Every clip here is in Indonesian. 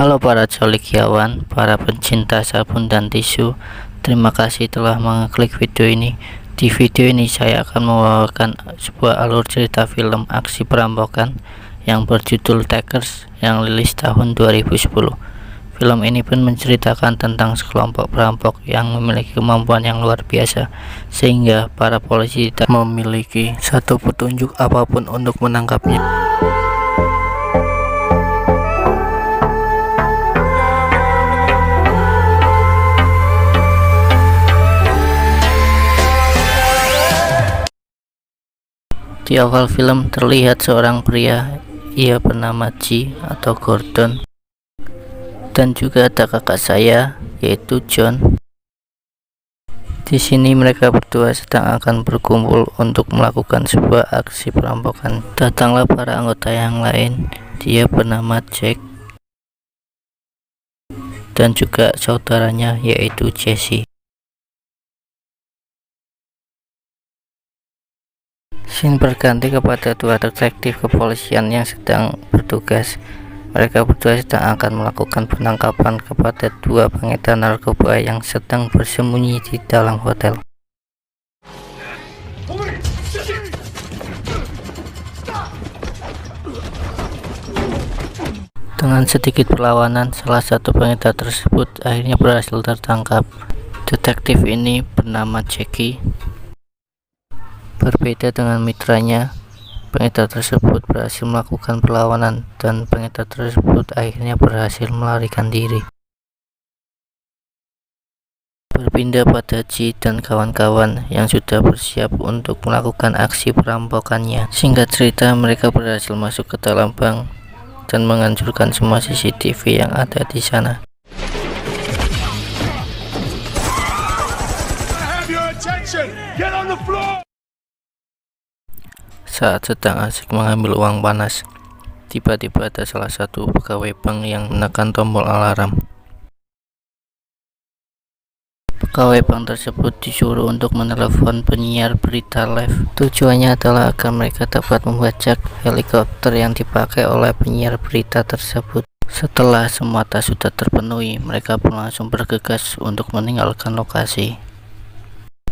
Halo para colikiawan, para pencinta sabun dan tisu. Terima kasih telah mengklik video ini. Di video ini saya akan membawakan sebuah alur cerita film aksi perampokan yang berjudul Takers yang rilis tahun 2010. Film ini pun menceritakan tentang sekelompok perampok yang memiliki kemampuan yang luar biasa, sehingga para polisi tidak memiliki satu petunjuk apapun untuk menangkapnya. Di awal film terlihat seorang pria, ia bernama G atau Gordon, dan juga ada kakak saya yaitu John. Di sini mereka berdua sedang akan berkumpul untuk melakukan sebuah aksi perampokan. Datanglah para anggota yang lain, dia bernama Jack dan juga saudaranya yaitu Jesse. Scene berganti kepada dua detektif kepolisian yang sedang bertugas. Mereka berdua sedang akan melakukan penangkapan kepada dua pengedar narkoba yang sedang bersembunyi di dalam hotel. Dengan sedikit perlawanan, salah satu pengedar tersebut akhirnya berhasil tertangkap. Detektif ini bernama Jackie. Berbeda dengan mitranya, pengedar tersebut berhasil melakukan perlawanan dan pengedar tersebut akhirnya berhasil melarikan diri. Berpindah pada G dan kawan-kawan yang sudah bersiap untuk melakukan aksi perampokannya. Singkat cerita, mereka berhasil masuk ke dalam bank dan menghancurkan semua CCTV yang ada di sana. Saat sedang asik mengambil uang panas, tiba-tiba ada salah satu pegawai bank yang menekan tombol alarm. Pegawai bank tersebut disuruh untuk menelepon penyiar berita live. Tujuannya adalah agar mereka dapat membajak helikopter yang dipakai oleh penyiar berita tersebut. Setelah semua tas sudah terpenuhi, mereka pun langsung bergegas untuk meninggalkan lokasi.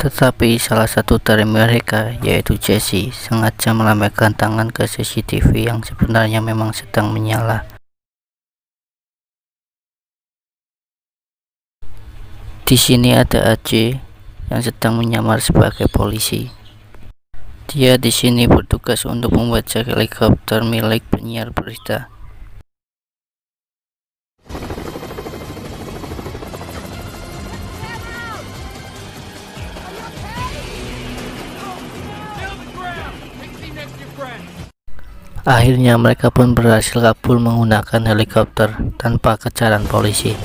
Tetapi salah satu dari mereka, yaitu Jesse, sengaja melambaikan tangan ke CCTV yang sebenarnya memang sedang menyala. Di sini ada AJ yang sedang menyamar sebagai polisi. Dia di sini bertugas untuk membajak helikopter milik penyiar berita. Akhirnya mereka pun berhasil kabur menggunakan helikopter tanpa kejaran polisi.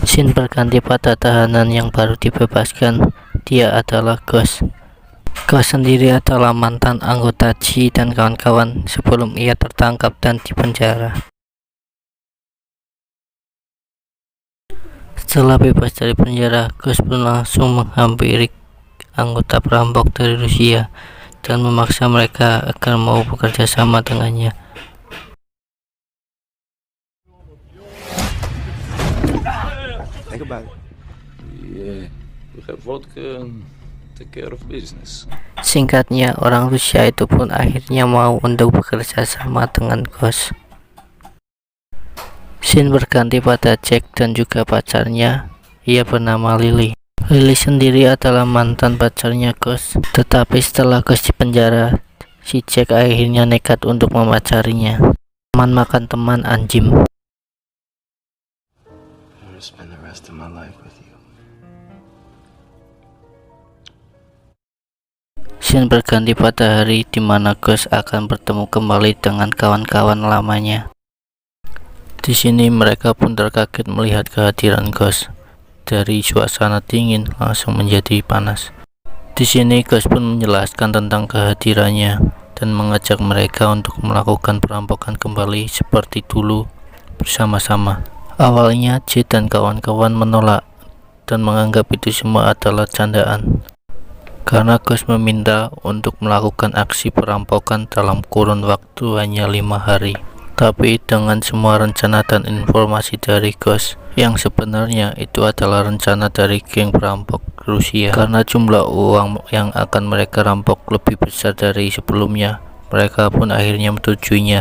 Scene berganti pada tahanan yang baru dibebaskan. Dia adalah Ghost. Ghost sendiri adalah mantan anggota G dan kawan-kawan sebelum ia tertangkap dan dipenjara. Setelah bebas dari penjara, Ghost pun langsung menghampiri anggota perampok dari Rusia dan memaksa mereka agar mau bekerja sama dengannya. Singkatnya, orang Rusia itu pun akhirnya mau untuk bekerja sama dengan Ghost. Scene berganti pada Jack dan juga pacarnya, ia bernama Lily. Lily sendiri adalah mantan pacarnya Ghost, tetapi setelah Ghost dipenjara, si Jack akhirnya nekat untuk memacarinya. Teman makan teman anjim. Scene berganti pada hari di mana Ghost akan bertemu kembali dengan kawan-kawan lamanya. Di sini mereka pun terkaget melihat kehadiran Ghost. Dari suasana dingin langsung menjadi panas. Di sini Ghost pun menjelaskan tentang kehadirannya dan mengajak mereka untuk melakukan perampokan kembali seperti dulu bersama-sama. Awalnya J dan kawan-kawan menolak dan menganggap itu semua adalah candaan, karena Ghost meminta untuk melakukan aksi perampokan dalam kurun waktu hanya 5 hari. Tapi dengan semua rencana dan informasi dari Ghost, yang sebenarnya itu adalah rencana dari geng perampok Rusia. Karena jumlah uang yang akan mereka rampok lebih besar dari sebelumnya, mereka pun akhirnya menyetujui.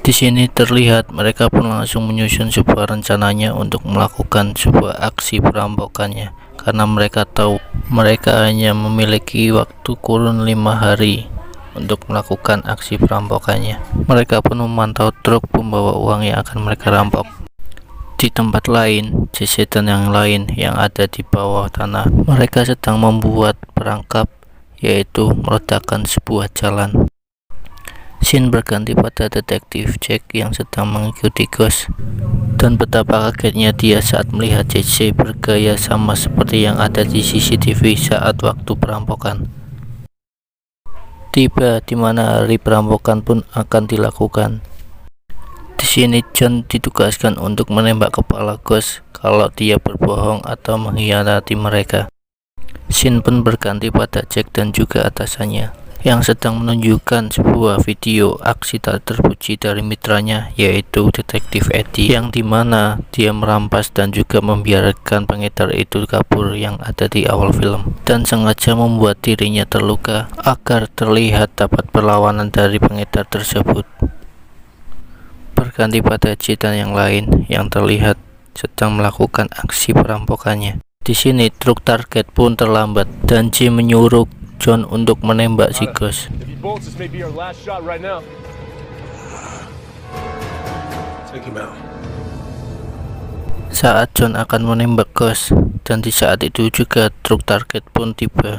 Di sini terlihat mereka pun langsung menyusun sebuah rencananya untuk melakukan sebuah aksi perampokannya, karena mereka tahu mereka hanya memiliki waktu kurun 5 hari untuk melakukan aksi perampokannya. Mereka pun memantau truk pembawa uang yang akan mereka rampok. Di tempat lain, Jesse dan yang lain yang ada di bawah tanah, mereka sedang membuat perangkap, yaitu meledakkan sebuah jalan. Scene berganti pada detektif Jack yang sedang mengikuti Ghost, dan betapa kagetnya dia saat melihat Jesse bergaya sama seperti yang ada di CCTV saat waktu perampokan. Tiba di mana hari perampokan pun akan dilakukan. Di sini John ditugaskan untuk menembak kepala Ghost kalau dia berbohong atau mengkhianati mereka. Scene pun berganti pada Jack dan juga atasannya yang sedang menunjukkan sebuah video aksi tak terpuji dari mitranya, yaitu detektif Eddie, yang dimana dia merampas dan juga membiarkan pengedar itu kabur yang ada di awal film, dan sengaja membuat dirinya terluka agar terlihat dapat perlawanan dari pengedar tersebut. Berganti pada J dan yang lain yang terlihat sedang melakukan aksi perampokannya. Di sini truk target pun terlambat dan J menyuruh John untuk menembak si Ghost. Saat John akan menembak Ghost, dan di saat itu juga truk target pun tiba.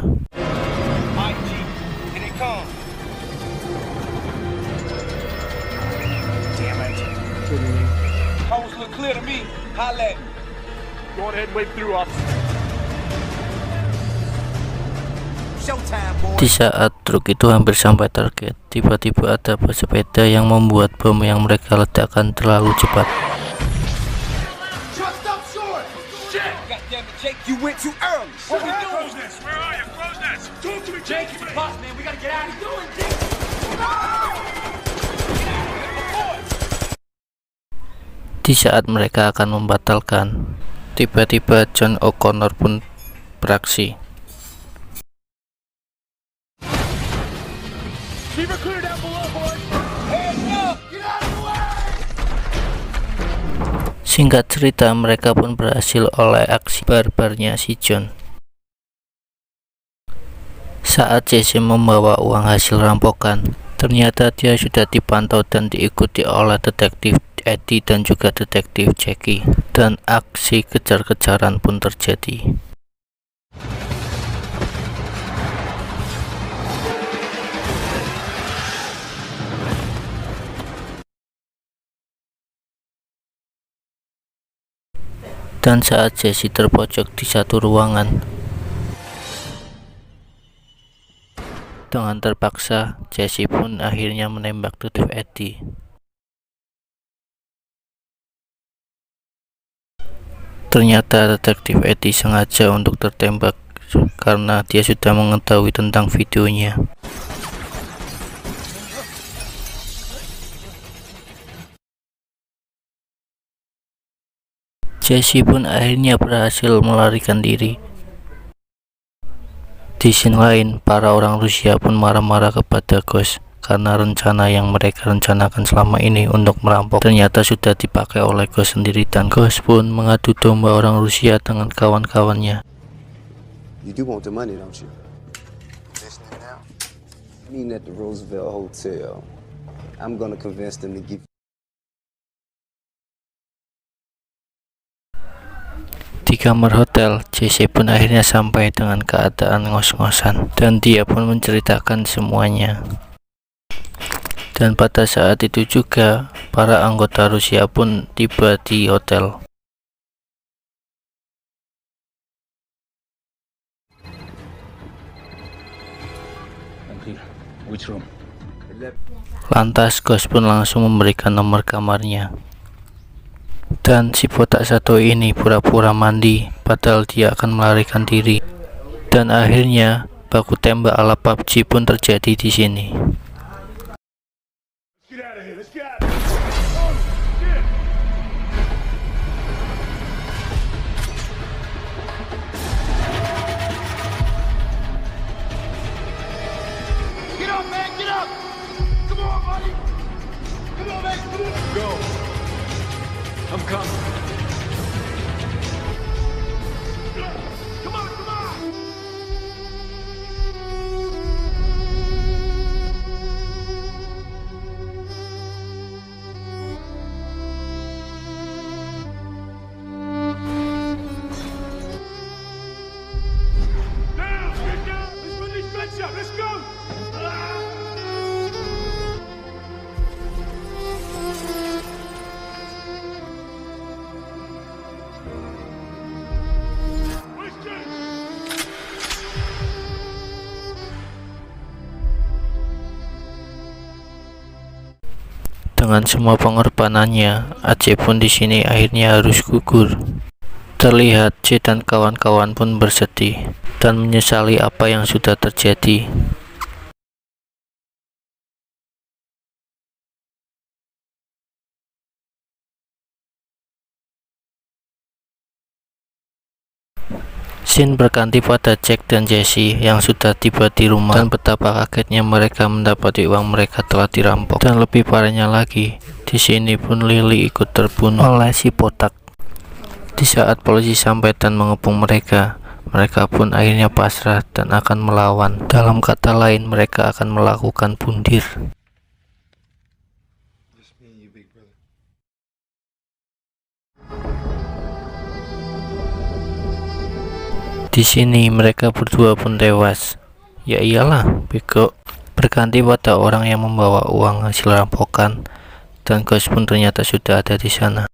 Di saat truk itu hampir sampai target, tiba-tiba ada pesepeda yang membuat bom yang mereka ledakan terlalu cepat. Di saat mereka akan membatalkan, tiba-tiba John O'Connor pun beraksi. Singkat cerita, mereka pun berhasil oleh aksi barbarnya si John. Saat Jesse membawa uang hasil rampokan, ternyata dia sudah dipantau dan diikuti oleh detektif Eddie dan juga detektif Jackie, dan aksi kejar-kejaran pun terjadi. Dan saat Jesse terpojok di satu ruangan, dengan terpaksa Jesse pun akhirnya menembak detektif Eddie. Ternyata detektif Eddie sengaja untuk tertembak karena dia sudah mengetahui tentang videonya. Jesse pun akhirnya berhasil melarikan diri. Di sisi lain, para orang Rusia pun marah-marah kepada Ghost karena rencana yang mereka rencanakan selama ini untuk merampok ternyata sudah dipakai oleh Ghost sendiri, dan Ghost pun mengadu domba orang Rusia dengan kawan-kawannya. You do want the money, don't you? Listening now? I mean at the Roosevelt Hotel. I'm gonna convince them to give. Di kamar hotel, Jesse pun akhirnya sampai dengan keadaan ngos-ngosan, dan dia pun menceritakan semuanya. Dan pada saat itu juga, para anggota Rusia pun tiba di hotel. Lantas Ghost pun langsung memberikan nomor kamarnya. Dan si botak satu ini pura-pura mandi, padahal dia akan melarikan diri. Dan akhirnya baku tembak ala PUBG pun terjadi di sini. I'm coming. Come on, come on! Now, get down! Let's put these bets up! Let's go! Dengan semua pengorbanannya, Aceh pun di sini akhirnya harus gugur. Terlihat C dan kawan-kawan pun bersedih dan menyesali apa yang sudah terjadi. Scene berganti pada Jack dan Jesse yang sudah tiba di rumah dan betapa kagetnya mereka mendapati uang mereka telah dirampok. Dan lebih parahnya lagi, di sini pun Lily ikut terbunuh oleh si botak. Di saat polisi sampai dan mengepung mereka, mereka pun akhirnya pasrah dan akan melawan. Dalam kata lain, mereka akan melakukan bundir. Di sini mereka berdua pun tewas. Ya iyalah, bego. Berganti pada orang yang membawa uang hasil rampokan, dan Ghost pun ternyata sudah ada di sana.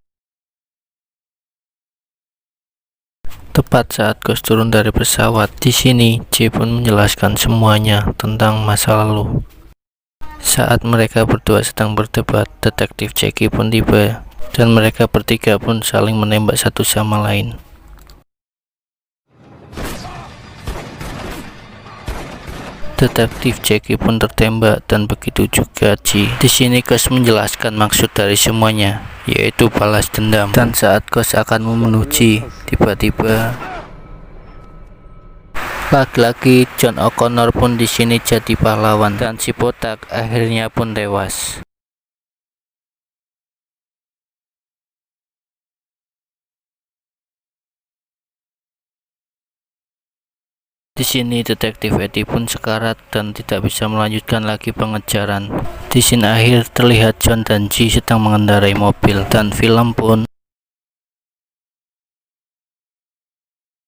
Tepat saat Ghost turun dari pesawat, di sini C pun menjelaskan semuanya tentang masa lalu. Saat mereka berdua sedang berdebat, detektif Jackie pun tiba, dan mereka bertiga pun saling menembak satu sama lain. Detektif Jackie pun tertembak dan begitu juga G. Di sini Ghost menjelaskan maksud dari semuanya, yaitu balas dendam. Dan saat Ghost akan membunuh G, tiba-tiba lagi-lagi John O'Connor pun di sini jadi pahlawan dan si botak akhirnya pun tewas. Di sini detektif Eddie pun sekarat dan tidak bisa melanjutkan lagi pengejaran. Di scene akhir terlihat John dan G sedang mengendarai mobil dan film pun